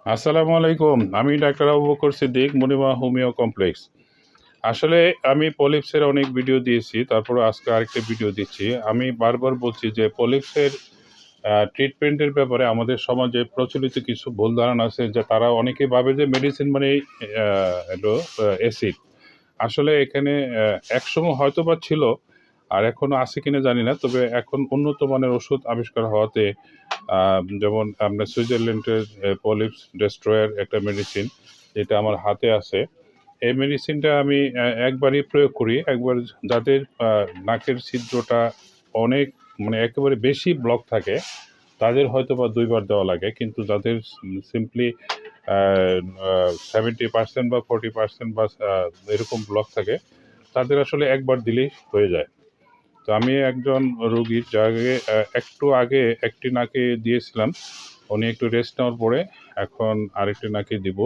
আসসালামু আলাইকুম। আমি doctor Abu Bakr Siddique, Monima homeo complex. আসলে আমি পলিপসের অনেক ভিডিও দিয়েছি, তারপরে আজকে আরেকটা ভিডিও দিচ্ছি। আমি বারবার বলছি যে পলিপসের ট্রিটমেন্টের ব্যাপারে আমাদের সমাজে প্রচলিত কিছু ভুল ধারণা আছে, যে তারা অনেকেই ভাবে যে মেডিসিন মানেই হলো অ্যাসিড। আসলে এখানে একসময় হয়তোবা ছিল, আর এখনো আছে কিনা জানি না। তবে এখন উন্নত মানের ওষুধ আবিষ্কার হওয়াতে যেমন আপনার সুইজারল্যান্ডের পলিপস ডেস্ট্রয়ার একটা মেডিসিন, যেটা আমার হাতে আছে। এই মেডিসিনটা আমি একবারই প্রয়োগ করি। একবার যাদের নাকের ছিদ্রটা অনেক মানে একেবারে বেশি ব্লক থাকে, তাদের হয়তোবা ২ বার দেওয়া লাগে। কিন্তু যাদের সিম্পলি 70% বা 40% বা এরকম ব্লক থাকে, তাদের আসলে একবার দিলেই হয়ে যায়। তো আমি একজন রোগীর যাকে একটু আগে একটি নাকে দিয়েছিলাম, উনি একটু রেস্ট নেওয়ার পরে এখন আরেকটি নাকে দিব।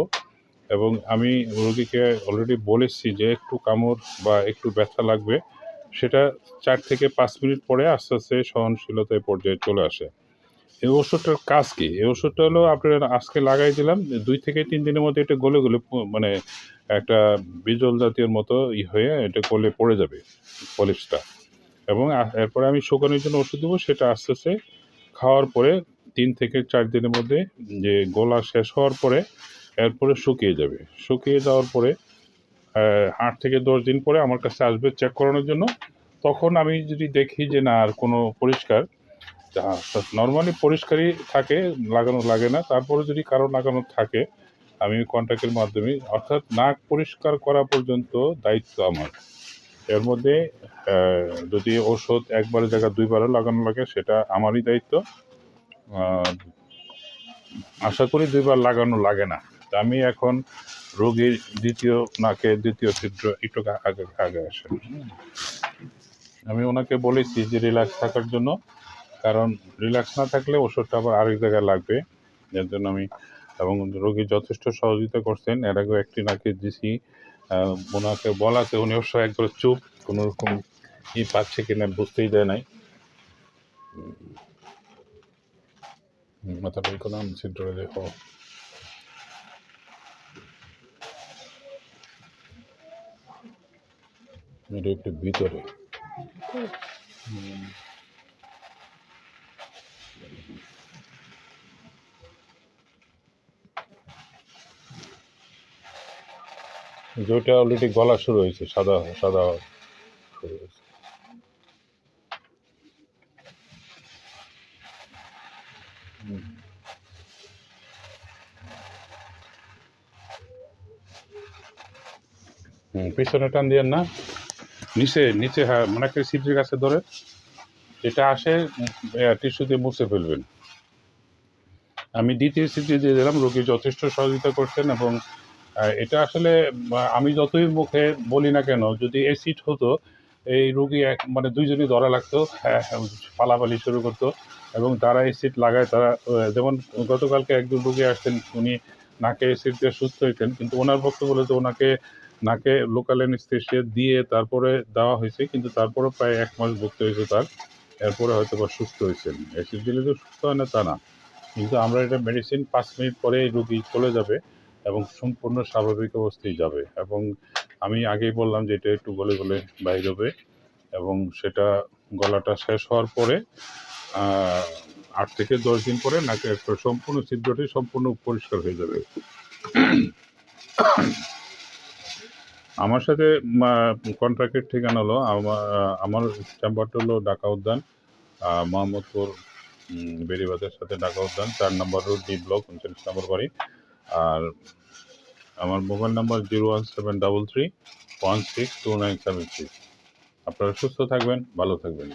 এবং আমি রোগীকে অলরেডি বলেছি যে একটু কামড় বা একটু ব্যথা লাগবে, সেটা ৪ থেকে ৫ মিনিট পরে আস্তে আস্তে সহনশীলতার পর্যায়ে চলে আসে। এই ওষুধটার কাজ কি? এই ওষুধটা হলো আপনার আজকে লাগাই দিলাম, ২ থেকে ৩ দিনের মধ্যে এটা গলে, গলে মানে একটা বিজল জাতীয়র মতো হয়ে এটা গলে পড়ে যাবে পলিপসটা। এবং এরপরে আমি শুকানোর জন্য ওষুধ দেবো, সেটা আস্তে, আস্তে খাওয়ার পরে ৩ থেকে ৪ দিনের মধ্যে যে গলা শেষ হওয়ার পরে এরপরে শুকিয়ে যাবে। শুকিয়ে যাওয়ার পরে ৮ থেকে ১০ দিন পরে আমার কাছে আসবে চেক করানোর জন্য। তখন আমি যদি দেখি যে না আর কোনো পরিষ্কার, নরমালি পরিষ্কারই থাকে, লাগানো লাগে না। তারপরেও যদি কারো লাগানো থাকে, আমি কন্ট্যাক্টের মাধ্যমে, অর্থাৎ নাক পরিষ্কার করা পর্যন্ত দায়িত্ব আমার। এর মধ্যে যদি ওষুধ একবারের জায়গায় ২ বারও লাগানো লাগে, সেটা আমারই দায়িত্ব। আ আশা করি ২ বার লাগানো লাগে না। তো আমি এখন রোগীর ২য় ছিদ্র একটু আগে আগে আসে। আমি ওনাকে বলেছি যে রিল্যাক্স থাকার জন্য। কারণ রিল্যাক্স না থাকলে ওষুধটা আবার আরেক জায়গায় লাগবে। যার জন্য আমি, এবং রোগী যথেষ্ট সহযোগিতা করছেন। এর আগেও একটি নাকে দিছি। ওনাকে বলাতে উনি অবশ্য একবারে চুপ, কোনোরকম পাচ্ছে কিনা বুঝতেই দেয় নাই। মাথাটা কোনো ছিদ্র দেখো। এটা একটু ভিতরে। যেটা অলরেডি গলা শুরু হয়েছে, সাদা সাদা শুরু হয়েছে। পিছনে টান দিয়েন না, নিচে নিচে, হ্যাঁ, মানে একটা ছিদ্রের কাছে ধরে এটা আসে, টিস্যু দিয়ে মুছে ফেলবেন। আমি দ্বিতীয় ছিদ্র দিয়ে দিলাম। রোগী যথেষ্ট সহযোগিতা করছেন। এবং এটা আসলে আমি যতই মুখে বলি না কেন, যদি অ্যাসিড হতো, এই রোগী মানে দুইজনই ধরা লাগতো, পালাপালি শুরু করতো। এবং যারা অ্যাসিড লাগায় তারা যেমন গতকালকে একজন রোগী আসছেন, উনি নাকে অ্যাসিড দিয়ে সুস্থ হয়েছেন, কিন্তু ওনার বক্তব্য হলো যে ওনাকে নাকে লোকাল অ্যানেস্থেসিয়া দিয়ে তারপরে দেওয়া হয়েছে, কিন্তু তারপরে প্রায় ১ মাস ভুগতে হয়েছে তার। এরপরে হয়তো বা সুস্থ হয়েছেন। অ্যাসিড দিলে যে সুস্থ হয় না তা না, কিন্তু আমরা এটা মেডিসিন ৫ মিনিট পরে রোগী চলে যাবে এবং সম্পূর্ণ স্বাভাবিক অবস্থায় যাবে। এবং আমি আগেই বললাম যে এটা একটু গলে গলে বাইর হবে, এবং সেটা গলাটা শেষ হওয়ার পরে ৮ থেকে ১০ দিন পরে নাকে সম্পূর্ণ ছিদ্রটি সম্পূর্ণ পরিষ্কার হয়ে যাবে। আমার সাথে কন্ট্রাক্টের ঠিকানা হলো, আমার চেম্বারটা হলো ঢাকা উদ্যান, মোহাম্মদপুর বেড়িবাঁধের সাথে ঢাকা উদ্যান, ৪ নম্বর রোড, ডি ব্লক, ৩৯ নম্বর বাড়ি। আর আমার মোবাইল নাম্বার 01733 162976। আপনারা সুস্থ থাকবেন, ভালো থাকবেন।